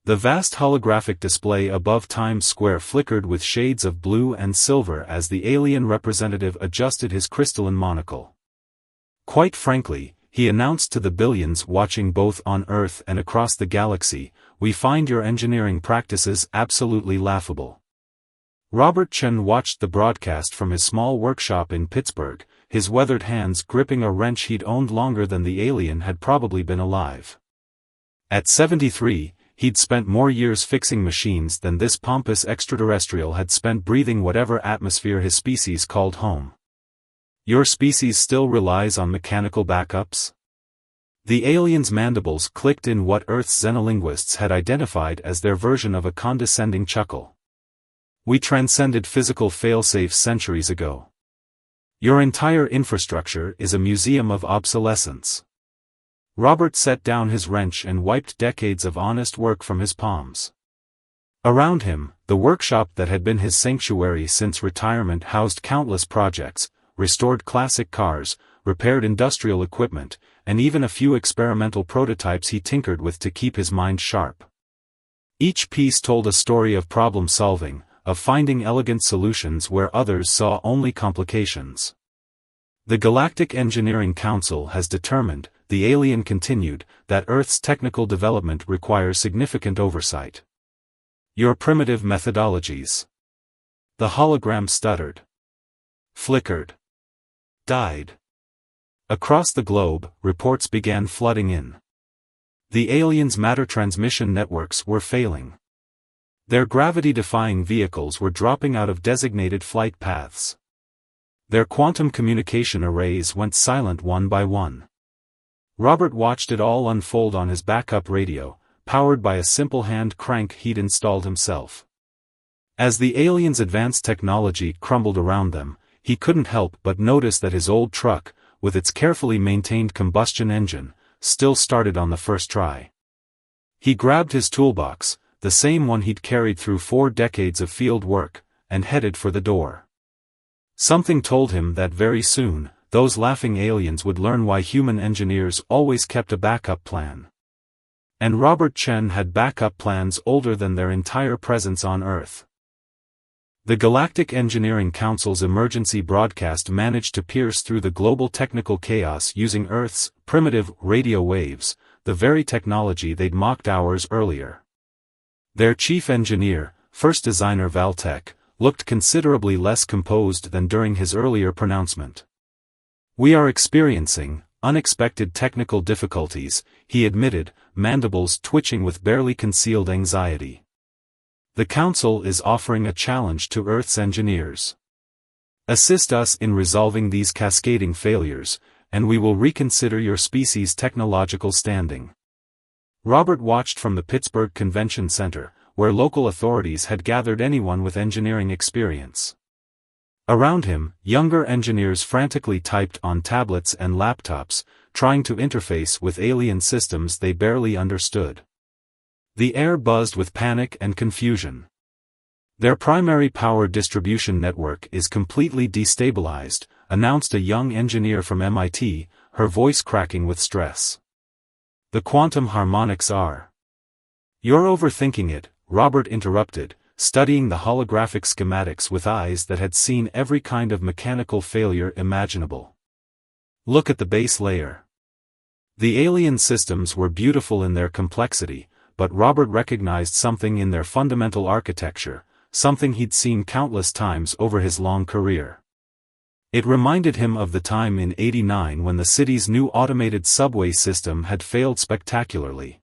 The vast holographic display above Times Square flickered with shades of blue and silver as the alien representative adjusted his crystalline monocle. Quite frankly, he announced to the billions watching both on Earth and across the galaxy, we find your engineering practices absolutely laughable. Robert Chen watched the broadcast from his small workshop in Pittsburgh, his weathered hands gripping a wrench he'd owned longer than the alien had probably been alive. At 73, he'd spent more years fixing machines than this pompous extraterrestrial had spent breathing whatever atmosphere his species called home. Your species still relies on mechanical backups? The alien's mandibles clicked in what Earth's xenolinguists had identified as their version of a condescending chuckle. We transcended physical failsafes centuries ago. Your entire infrastructure is a museum of obsolescence. Robert set down his wrench and wiped decades of honest work from his palms. Around him, the workshop that had been his sanctuary since retirement housed countless projects, restored classic cars, repaired industrial equipment, and even a few experimental prototypes he tinkered with to keep his mind sharp. Each piece told a story of problem solving, of finding elegant solutions where others saw only complications. The Galactic Engineering Council has determined, the alien continued, that Earth's technical development requires significant oversight. Your primitive methodologies. The hologram stuttered. Flickered. Died. Across the globe, reports began flooding in. The aliens' matter transmission networks were failing. Their gravity-defying vehicles were dropping out of designated flight paths. Their quantum communication arrays went silent one by one. Robert watched it all unfold on his backup radio, powered by a simple hand crank he'd installed himself. As the aliens' advanced technology crumbled around them, he couldn't help but notice that his old truck, with its carefully maintained combustion engine, still started on the first try. He grabbed his toolbox, the same one he'd carried through 4 decades of field work, and headed for the door. Something told him that very soon, those laughing aliens would learn why human engineers always kept a backup plan. And Robert Chen had backup plans older than their entire presence on Earth. The Galactic Engineering Council's emergency broadcast managed to pierce through the global technical chaos using Earth's primitive radio waves, the very technology they'd mocked hours earlier. Their chief engineer, first designer Valtech, looked considerably less composed than during his earlier pronouncement. We are experiencing unexpected technical difficulties, he admitted, mandibles twitching with barely concealed anxiety. The Council is offering a challenge to Earth's engineers. Assist us in resolving these cascading failures, and we will reconsider your species' technological standing. Robert watched from the Pittsburgh Convention Center, where local authorities had gathered anyone with engineering experience. Around him, younger engineers frantically typed on tablets and laptops, trying to interface with alien systems they barely understood. The air buzzed with panic and confusion. Their primary power distribution network is completely destabilized, announced a young engineer from MIT, her voice cracking with stress. The quantum harmonics are. You're overthinking it, Robert interrupted, studying the holographic schematics with eyes that had seen every kind of mechanical failure imaginable. Look at the base layer. The alien systems were beautiful in their complexity, but Robert recognized something in their fundamental architecture, something he'd seen countless times over his long career. It reminded him of the time in '89 when the city's new automated subway system had failed spectacularly.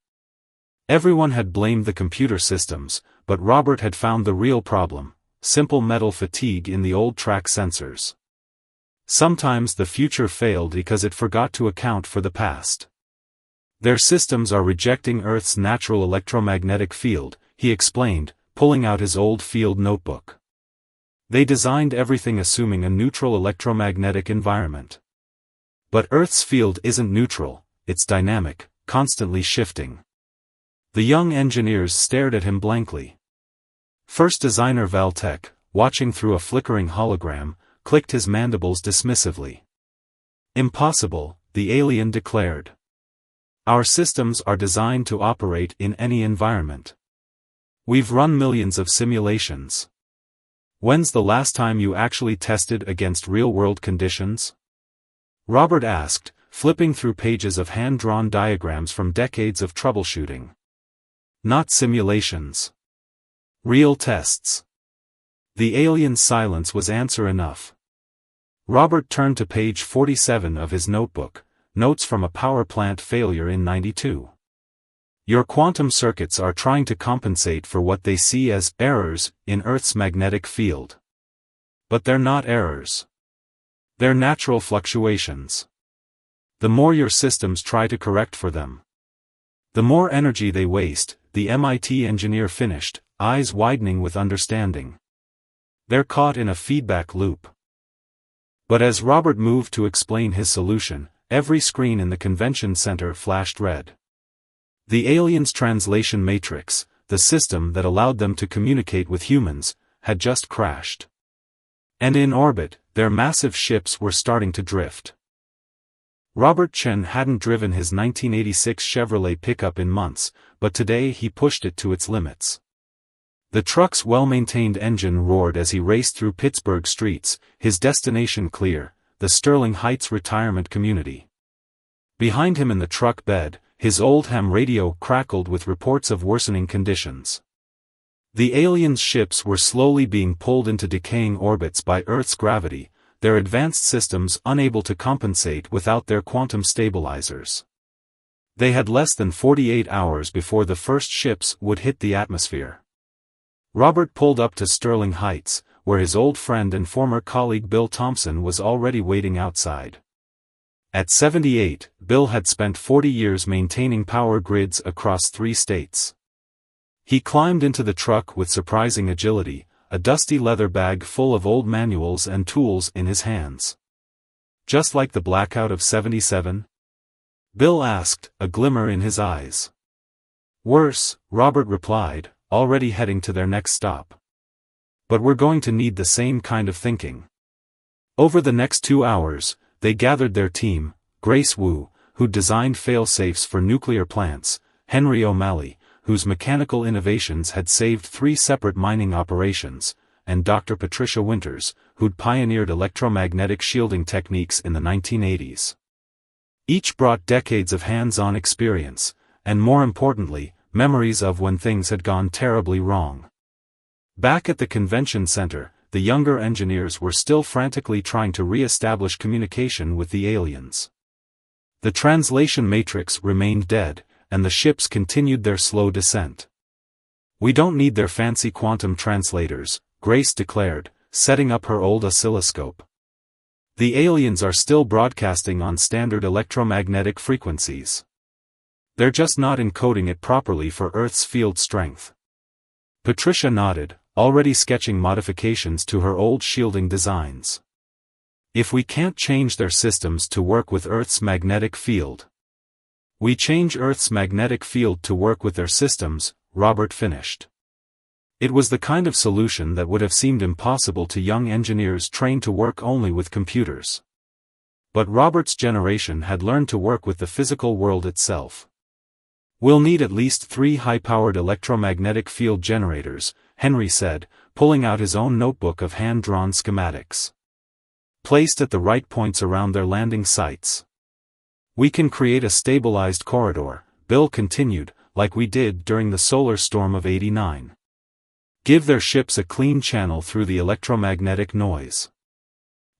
Everyone had blamed the computer systems, but Robert had found the real problem: simple metal fatigue in the old track sensors. Sometimes the future failed because it forgot to account for the past. Their systems are rejecting Earth's natural electromagnetic field, he explained, pulling out his old field notebook. They designed everything assuming a neutral electromagnetic environment. But Earth's field isn't neutral, it's dynamic, constantly shifting. The young engineers stared at him blankly. First designer Valtech, watching through a flickering hologram, clicked his mandibles dismissively. Impossible, the alien declared. Our systems are designed to operate in any environment. We've run millions of simulations. When's the last time you actually tested against real-world conditions? Robert asked, flipping through pages of hand-drawn diagrams from decades of troubleshooting. Not simulations. Real tests. The alien's silence was answer enough. Robert turned to page 47 of his notebook, notes from a power plant failure in '92. Your quantum circuits are trying to compensate for what they see as errors in Earth's magnetic field. But they're not errors. They're natural fluctuations. The more your systems try to correct for them, the more energy they waste, the MIT engineer finished, eyes widening with understanding. They're caught in a feedback loop. But as Robert moved to explain his solution, every screen in the convention center flashed red. The aliens' translation matrix, the system that allowed them to communicate with humans, had just crashed. And in orbit, their massive ships were starting to drift. Robert Chen hadn't driven his 1986 Chevrolet pickup in months, but today he pushed it to its limits. The truck's well-maintained engine roared as he raced through Pittsburgh streets, his destination clear, the Sterling Heights retirement community. Behind him in the truck bed, his old ham radio crackled with reports of worsening conditions. The aliens' ships were slowly being pulled into decaying orbits by Earth's gravity, their advanced systems unable to compensate without their quantum stabilizers. They had less than 48 hours before the first ships would hit the atmosphere. Robert pulled up to Sterling Heights, where his old friend and former colleague Bill Thompson was already waiting outside. At 78, Bill had spent 40 years maintaining power grids across 3 states. He climbed into the truck with surprising agility, a dusty leather bag full of old manuals and tools in his hands. Just like the blackout of '77? Bill asked, a glimmer in his eyes. Worse, Robert replied, already heading to their next stop. But we're going to need the same kind of thinking. Over the next 2 hours, they gathered their team, Grace Wu, who designed fail-safes for nuclear plants, Henry O'Malley, whose mechanical innovations had saved 3 separate mining operations, and Dr. Patricia Winters, who'd pioneered electromagnetic shielding techniques in the 1980s. Each brought decades of hands-on experience, and more importantly, memories of when things had gone terribly wrong. Back at the convention center, the younger engineers were still frantically trying to re-establish communication with the aliens. The translation matrix remained dead, and the ships continued their slow descent. We don't need their fancy quantum translators, Grace declared, setting up her old oscilloscope. The aliens are still broadcasting on standard electromagnetic frequencies. They're just not encoding it properly for Earth's field strength. Patricia nodded, already sketching modifications to her old shielding designs. If we can't change their systems to work with Earth's magnetic field, we change Earth's magnetic field to work with their systems, Robert finished. It was the kind of solution that would have seemed impossible to young engineers trained to work only with computers. But Robert's generation had learned to work with the physical world itself. We'll need at least 3 high-powered electromagnetic field generators, Henry said, pulling out his own notebook of hand-drawn schematics. Placed at the right points around their landing sites. We can create a stabilized corridor, Bill continued, like we did during the solar storm of '89. Give their ships a clean channel through the electromagnetic noise.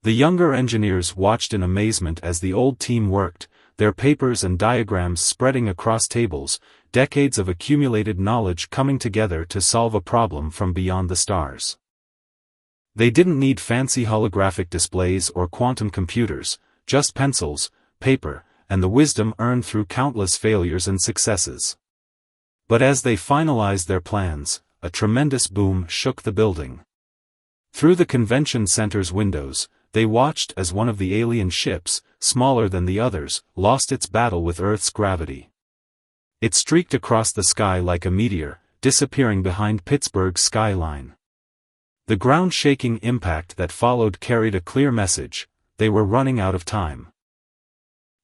The younger engineers watched in amazement as the old team worked, their papers and diagrams spreading across tables, decades of accumulated knowledge coming together to solve a problem from beyond the stars. They didn't need fancy holographic displays or quantum computers, just pencils, paper, and the wisdom earned through countless failures and successes. But as they finalized their plans, a tremendous boom shook the building. Through the convention center's windows, they watched as one of the alien ships, smaller than the others, lost its battle with Earth's gravity. It streaked across the sky like a meteor, disappearing behind Pittsburgh's skyline. The ground-shaking impact that followed carried a clear message: they were running out of time.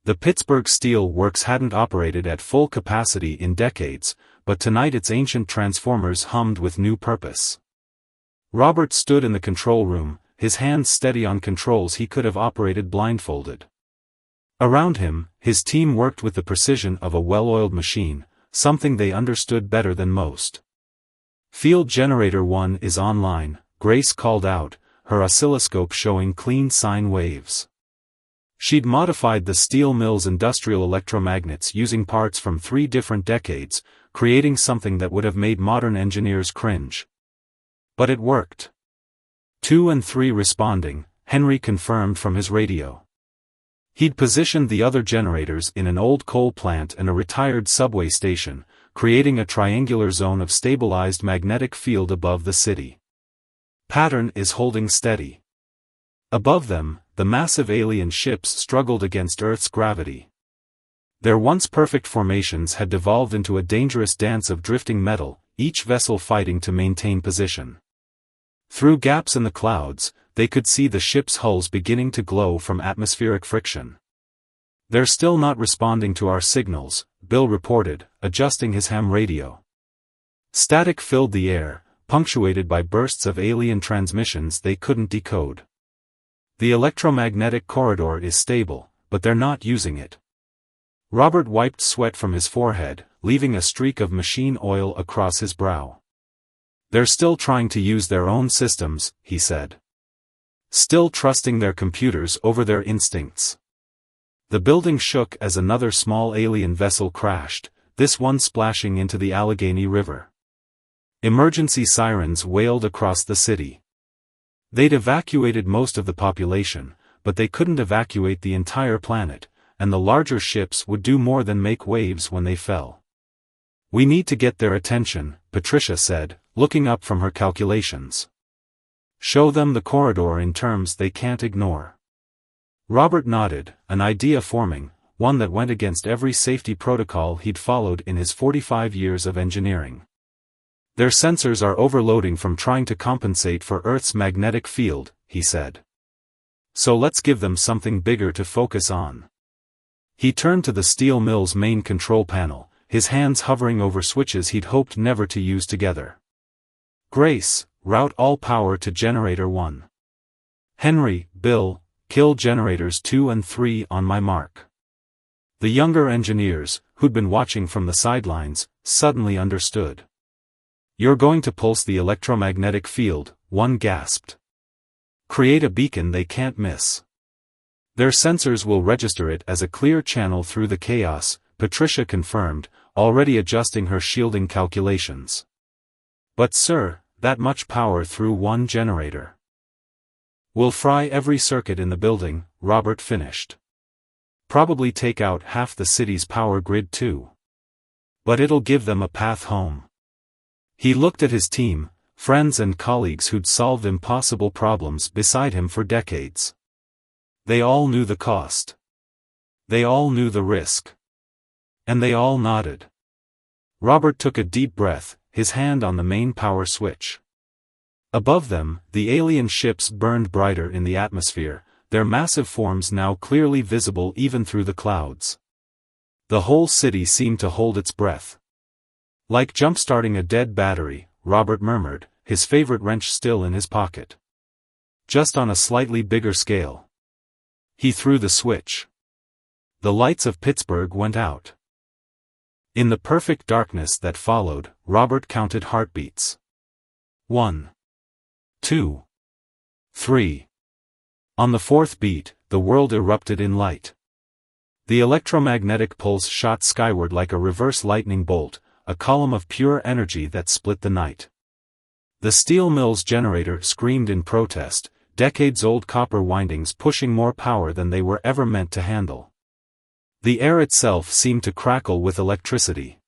The Pittsburgh Steel Works hadn't operated at full capacity in decades, but tonight its ancient transformers hummed with new purpose. Robert stood in the control room, his hands steady on controls he could have operated blindfolded. Around him, his team worked with the precision of a well-oiled machine, something they understood better than most. Field Generator 1 is online, Grace called out, her oscilloscope showing clean sine waves. She'd modified the steel mill's industrial electromagnets using parts from 3 different decades, creating something that would have made modern engineers cringe. But it worked. 2 and 3 responding, Henry confirmed from his radio. He'd positioned the other generators in an old coal plant and a retired subway station, creating a triangular zone of stabilized magnetic field above the city. Pattern is holding steady. Above them, the massive alien ships struggled against Earth's gravity. Their once perfect formations had devolved into a dangerous dance of drifting metal, each vessel fighting to maintain position. Through gaps in the clouds, they could see the ships' hulls beginning to glow from atmospheric friction. "They're still not responding to our signals," Bill reported, adjusting his ham radio. Static filled the air, punctuated by bursts of alien transmissions they couldn't decode. "The electromagnetic corridor is stable, but they're not using it." Robert wiped sweat from his forehead, leaving a streak of machine oil across his brow. "They're still trying to use their own systems," he said. "Still trusting their computers over their instincts." The building shook as another small alien vessel crashed, this one splashing into the Allegheny River. Emergency sirens wailed across the city. They'd evacuated most of the population, but they couldn't evacuate the entire planet, and the larger ships would do more than make waves when they fell. "We need to get their attention," Patricia said, looking up from her calculations. "Show them the corridor in terms they can't ignore." Robert nodded, an idea forming, one that went against every safety protocol he'd followed in his 45 years of engineering. "Their sensors are overloading from trying to compensate for Earth's magnetic field," he said. "So let's give them something bigger to focus on." He turned to the steel mill's main control panel, his hands hovering over switches he'd hoped never to use together. "Grace, route all power to Generator 1. Henry, Bill, kill Generators 2 and 3 on my mark." The younger engineers, who'd been watching from the sidelines, suddenly understood. "You're going to pulse the electromagnetic field," one gasped. "Create a beacon they can't miss. Their sensors will register it as a clear channel through the chaos," Patricia confirmed, already adjusting her shielding calculations. "But sir, that much power through one generator." "Will fry every circuit in the building," Robert finished. "Probably take out half the city's power grid too. But it'll give them a path home." He looked at his team, friends and colleagues who'd solved impossible problems beside him for decades. They all knew the cost. They all knew the risk. And they all nodded. Robert took a deep breath, his hand on the main power switch. Above them, the alien ships burned brighter in the atmosphere, their massive forms now clearly visible even through the clouds. The whole city seemed to hold its breath. "Like jump-starting a dead battery," Robert murmured, his favorite wrench still in his pocket. "Just on a slightly bigger scale." He threw the switch. The lights of Pittsburgh went out. In the perfect darkness that followed, Robert counted heartbeats. 1, 2, 3. On the 4th beat, the world erupted in light. The electromagnetic pulse shot skyward like a reverse lightning bolt, a column of pure energy that split the night. The steel mill's generator screamed in protest, decades-old copper windings pushing more power than they were ever meant to handle. The air itself seemed to crackle with electricity.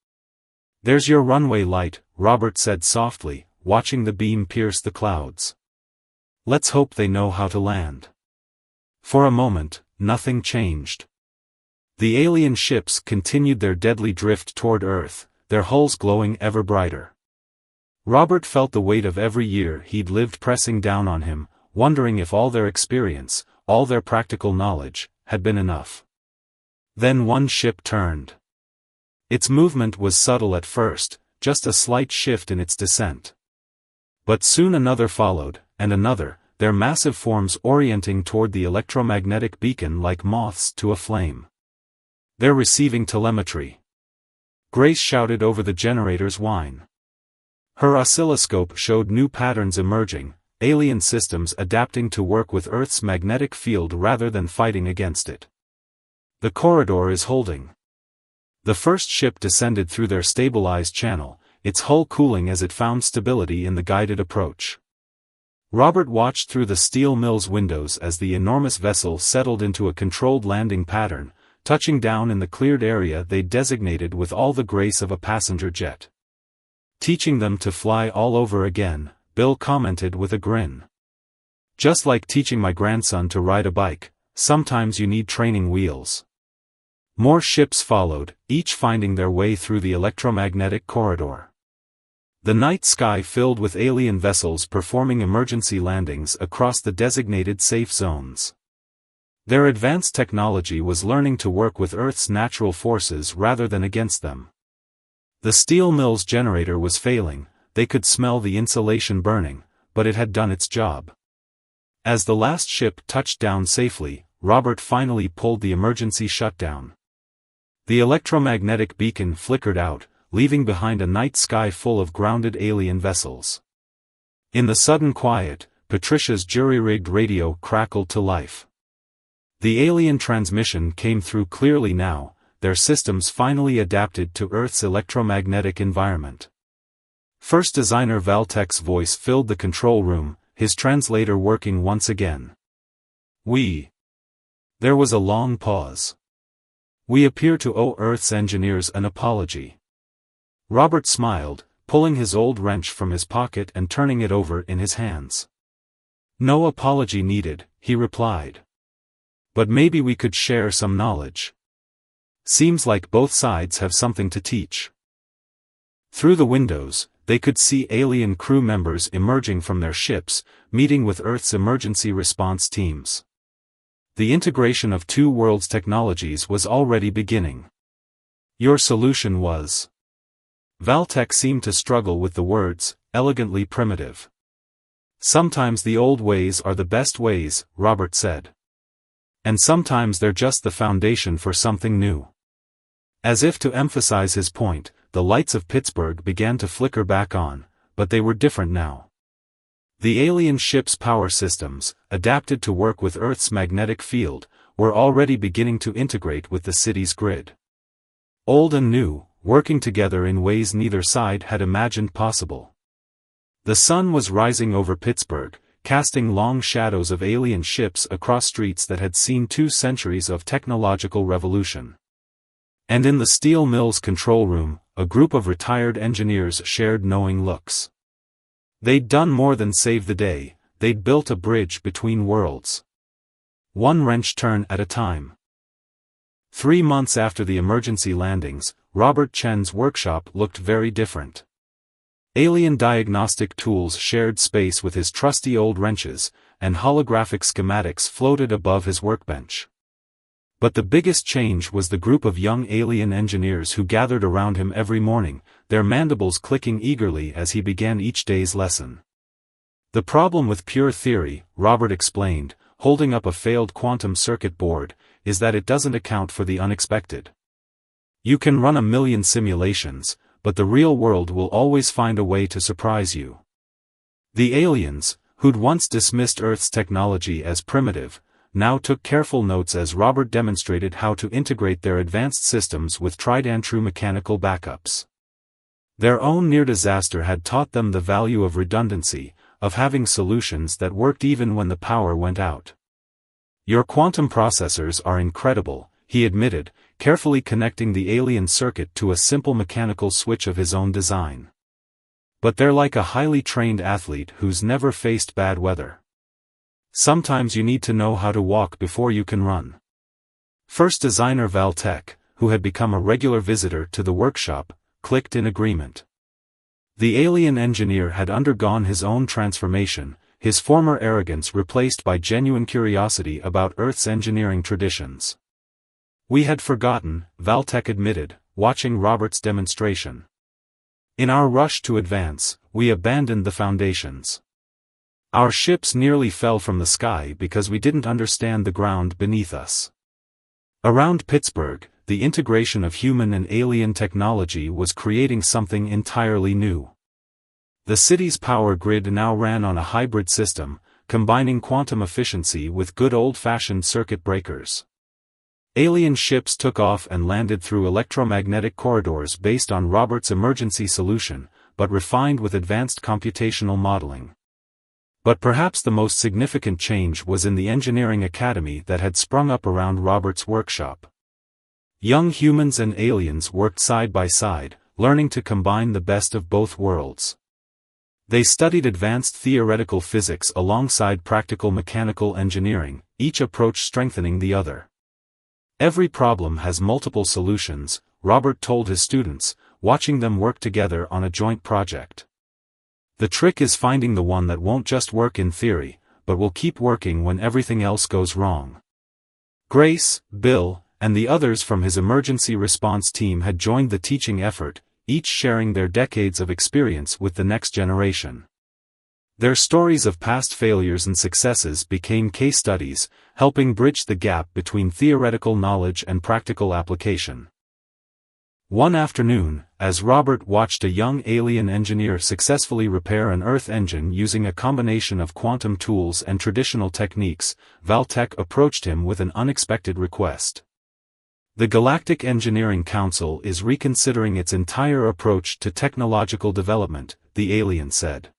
"There's your runway light," Robert said softly, watching the beam pierce the clouds. "Let's hope they know how to land." For a moment, nothing changed. The alien ships continued their deadly drift toward Earth, their hulls glowing ever brighter. Robert felt the weight of every year he'd lived pressing down on him, wondering if all their experience, all their practical knowledge, had been enough. Then one ship turned. Its movement was subtle at first, just a slight shift in its descent. But soon another followed, and another, their massive forms orienting toward the electromagnetic beacon like moths to a flame. "They're receiving telemetry," Grace shouted over the generator's whine. Her oscilloscope showed new patterns emerging, alien systems adapting to work with Earth's magnetic field rather than fighting against it. "The corridor is holding." The first ship descended through their stabilized channel, its hull cooling as it found stability in the guided approach. Robert watched through the steel mill's windows as the enormous vessel settled into a controlled landing pattern, touching down in the cleared area they designated with all the grace of a passenger jet. "Teaching them to fly all over again," Bill commented with a grin. "Just like teaching my grandson to ride a bike, sometimes you need training wheels." More ships followed, each finding their way through the electromagnetic corridor. The night sky filled with alien vessels performing emergency landings across the designated safe zones. Their advanced technology was learning to work with Earth's natural forces rather than against them. The steel mill's generator was failing, they could smell the insulation burning, but it had done its job. As the last ship touched down safely, Robert finally pulled the emergency shutdown. The electromagnetic beacon flickered out, leaving behind a night sky full of grounded alien vessels. In the sudden quiet, Patricia's jury-rigged radio crackled to life. The alien transmission came through clearly now, their systems finally adapted to Earth's electromagnetic environment. First Designer Valtek's voice filled the control room, his translator working once again. There was a long pause. "We appear to owe Earth's engineers an apology." Robert smiled, pulling his old wrench from his pocket and turning it over in his hands. "No apology needed," he replied. "But maybe we could share some knowledge. Seems like both sides have something to teach." Through the windows, they could see alien crew members emerging from their ships, meeting with Earth's emergency response teams. The integration of two worlds' technologies was already beginning. "Your solution was..." Valtek seemed to struggle with the words, "elegantly primitive." "Sometimes the old ways are the best ways," Robert said. "And sometimes they're just the foundation for something new." As if to emphasize his point, the lights of Pittsburgh began to flicker back on, but they were different now. The alien ship's power systems, adapted to work with Earth's magnetic field, were already beginning to integrate with the city's grid. Old and new, working together in ways neither side had imagined possible. The sun was rising over Pittsburgh, casting long shadows of alien ships across streets that had seen 2 centuries of technological revolution. And in the steel mill's control room, a group of retired engineers shared knowing looks. They'd done more than save the day, they'd built a bridge between worlds. One wrench turn at a time. 3 months after the emergency landings, Robert Chen's workshop looked very different. Alien diagnostic tools shared space with his trusty old wrenches, and holographic schematics floated above his workbench. But the biggest change was the group of young alien engineers who gathered around him every morning, their mandibles clicking eagerly as he began each day's lesson. "The problem with pure theory," Robert explained, holding up a failed quantum circuit board, "is that it doesn't account for the unexpected. You can run a million simulations, but the real world will always find a way to surprise you." The aliens, who'd once dismissed Earth's technology as primitive, now took careful notes as Robert demonstrated how to integrate their advanced systems with tried-and-true mechanical backups. Their own near-disaster had taught them the value of redundancy, of having solutions that worked even when the power went out. "Your quantum processors are incredible," he admitted, carefully connecting the alien circuit to a simple mechanical switch of his own design. "But they're like a highly trained athlete who's never faced bad weather. Sometimes you need to know how to walk before you can run." First Designer Valtek, who had become a regular visitor to the workshop, clicked in agreement. The alien engineer had undergone his own transformation, his former arrogance replaced by genuine curiosity about Earth's engineering traditions. "We had forgotten," Valtek admitted, watching Robert's demonstration. In our rush to advance, we abandoned the foundations. Our ships nearly fell from the sky because we didn't understand the ground beneath us. Around Pittsburgh, the integration of human and alien technology was creating something entirely new. The city's power grid now ran on a hybrid system, combining quantum efficiency with good old-fashioned circuit breakers. Alien ships took off and landed through electromagnetic corridors based on Robert's emergency solution, but refined with advanced computational modeling. But perhaps the most significant change was in the engineering academy that had sprung up around Robert's workshop. Young humans and aliens worked side by side, learning to combine the best of both worlds. They studied advanced theoretical physics alongside practical mechanical engineering, each approach strengthening the other. Every problem has multiple solutions, Robert told his students, watching them work together on a joint project. The trick is finding the one that won't just work in theory, but will keep working when everything else goes wrong. Grace, Bill, and the others from his emergency response team had joined the teaching effort, each sharing their decades of experience with the next generation. Their stories of past failures and successes became case studies, helping bridge the gap between theoretical knowledge and practical application. One afternoon, as Robert watched a young alien engineer successfully repair an Earth engine using a combination of quantum tools and traditional techniques, Valtech approached him with an unexpected request. The Galactic Engineering Council is reconsidering its entire approach to technological development, the alien said.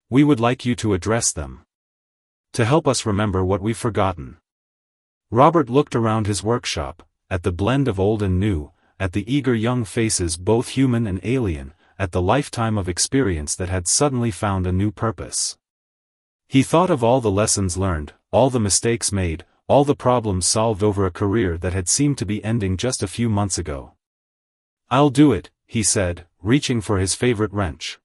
We would like you to address them. To help us remember what we've forgotten. Robert looked around his workshop, at the blend of old and new, at the eager young faces both human and alien, at the lifetime of experience that had suddenly found a new purpose. He thought of all the lessons learned, all the mistakes made, all the problems solved over a career that had seemed to be ending just a few months ago. I'll do it, he said, reaching for his favorite wrench.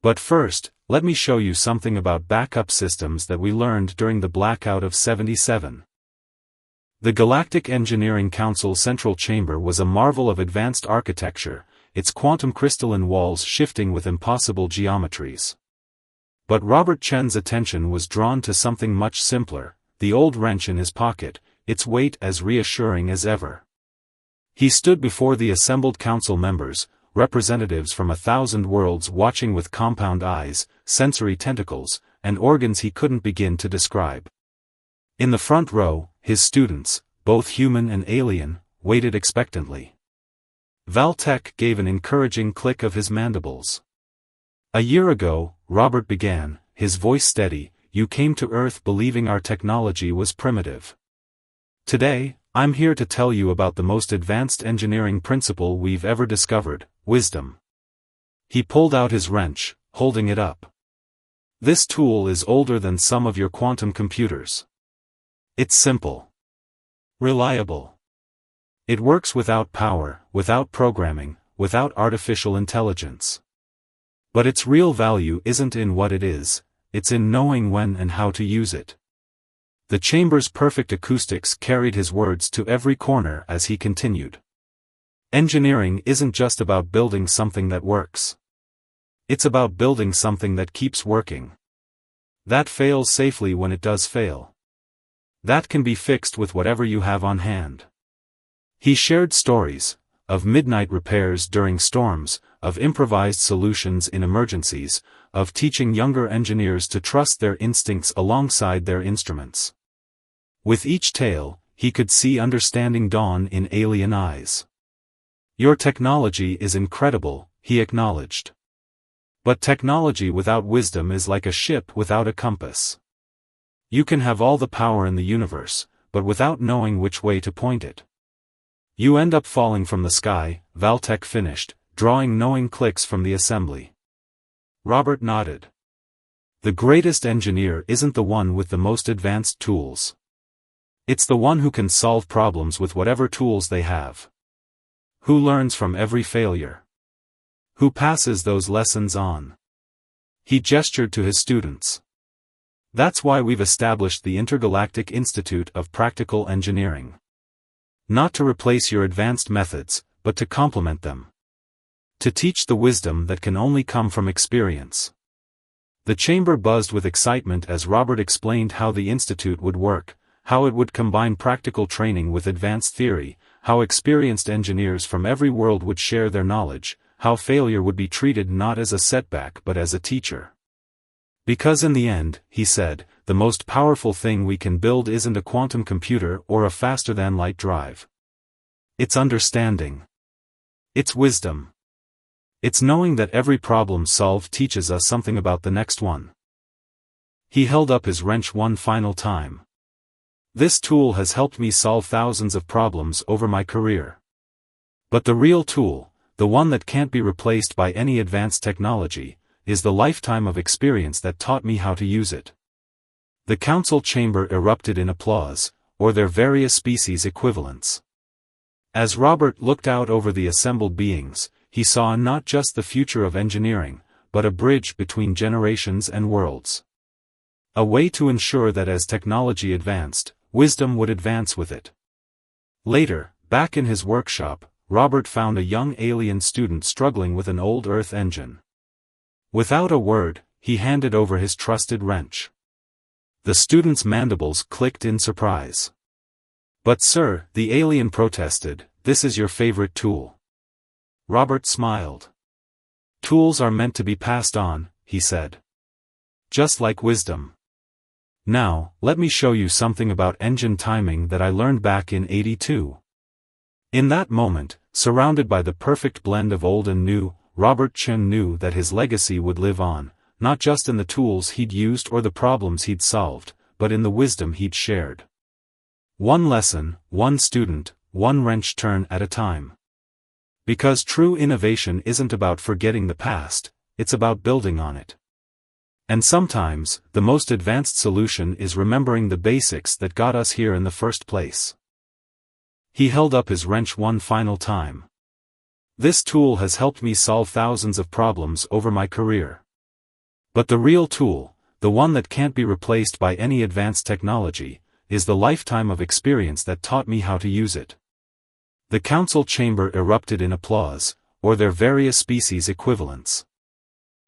But first, let me show you something about backup systems that we learned during the blackout of '77. The Galactic Engineering Council Central Chamber was a marvel of advanced architecture, its quantum crystalline walls shifting with impossible geometries. But Robert Chen's attention was drawn to something much simpler, the old wrench in his pocket, its weight as reassuring as ever. He stood before the assembled council members, representatives from 1,000 worlds watching with compound eyes, sensory tentacles, and organs he couldn't begin to describe. In the front row, his students, both human and alien, waited expectantly. Valtech gave an encouraging click of his mandibles. A year ago, Robert began, his voice steady, you came to Earth believing our technology was primitive. Today, I'm here to tell you about the most advanced engineering principle we've ever discovered, wisdom. He pulled out his wrench, holding it up. This tool is older than some of your quantum computers. It's simple. Reliable. It works without power, without programming, without artificial intelligence. But its real value isn't in what it is, it's in knowing when and how to use it. The chamber's perfect acoustics carried his words to every corner as he continued. Engineering isn't just about building something that works. It's about building something that keeps working. That fails safely when it does fail. That can be fixed with whatever you have on hand. He shared stories, of midnight repairs during storms, of improvised solutions in emergencies, of teaching younger engineers to trust their instincts alongside their instruments. With each tale, he could see understanding dawn in alien eyes. Your technology is incredible, he acknowledged. But technology without wisdom is like a ship without a compass. You can have all the power in the universe, but without knowing which way to point it, you end up falling from the sky, Valtech finished, drawing knowing clicks from the assembly. Robert nodded. The greatest engineer isn't the one with the most advanced tools. It's the one who can solve problems with whatever tools they have. Who learns from every failure. Who passes those lessons on. He gestured to his students. That's why we've established the Intergalactic Institute of Practical Engineering. Not to replace your advanced methods, but to complement them. To teach the wisdom that can only come from experience. The chamber buzzed with excitement as Robert explained how the institute would work, how it would combine practical training with advanced theory, how experienced engineers from every world would share their knowledge, how failure would be treated not as a setback but as a teacher. Because in the end, he said, the most powerful thing we can build isn't a quantum computer or a faster-than-light drive. It's understanding. It's wisdom. It's knowing that every problem solved teaches us something about the next one. He held up his wrench one final time. This tool has helped me solve thousands of problems over my career. But the real tool, the one that can't be replaced by any advanced technology, is the lifetime of experience that taught me how to use it. The council chamber erupted in applause, or their various species equivalents. As Robert looked out over the assembled beings, he saw not just the future of engineering, but a bridge between generations and worlds. A way to ensure that as technology advanced, wisdom would advance with it. Later, back in his workshop, Robert found a young alien student struggling with an old Earth engine. Without a word, he handed over his trusted wrench. The student's mandibles clicked in surprise. "But sir," the alien protested, "this is your favorite tool." Robert smiled. "Tools are meant to be passed on," he said. "Just like wisdom. Now, let me show you something about engine timing that I learned back in '82. In that moment, surrounded by the perfect blend of old and new, Robert Chen knew that his legacy would live on, not just in the tools he'd used or the problems he'd solved, but in the wisdom he'd shared. One lesson, one student, one wrench turn at a time. Because true innovation isn't about forgetting the past, it's about building on it. And sometimes, the most advanced solution is remembering the basics that got us here in the first place. He held up his wrench one final time. "This tool has helped me solve thousands of problems over my career. But the real tool, the one that can't be replaced by any advanced technology, is the lifetime of experience that taught me how to use it." The council chamber erupted in applause, or their various species equivalents.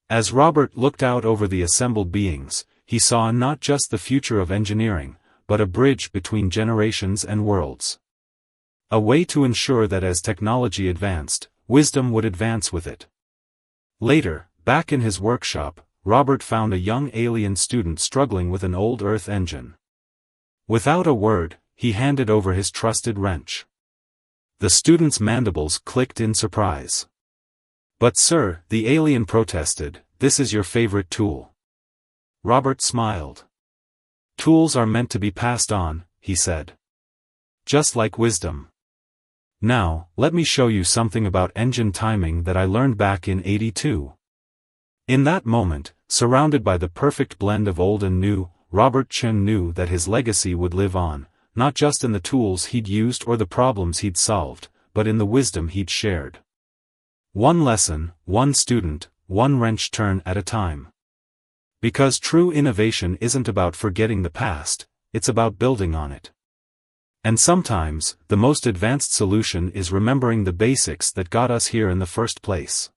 As Robert looked out over the assembled beings, he saw not just the future of engineering, but a bridge between generations and worlds. A way to ensure that as technology advanced, wisdom would advance with it. Later, back in his workshop, Robert found a young alien student struggling with an old Earth engine. Without a word, he handed over his trusted wrench. The student's mandibles clicked in surprise. "But sir," the alien protested, "this is your favorite tool." Robert smiled. "Tools are meant to be passed on," he said. "Just like wisdom. Now, let me show you something about engine timing that I learned back in '82. In that moment, surrounded by the perfect blend of old and new, Robert Chen knew that his legacy would live on, not just in the tools he'd used or the problems he'd solved, but in the wisdom he'd shared. One lesson, one student, one wrench turn at a time. Because true innovation isn't about forgetting the past, it's about building on it. And sometimes, the most advanced solution is remembering the basics that got us here in the first place.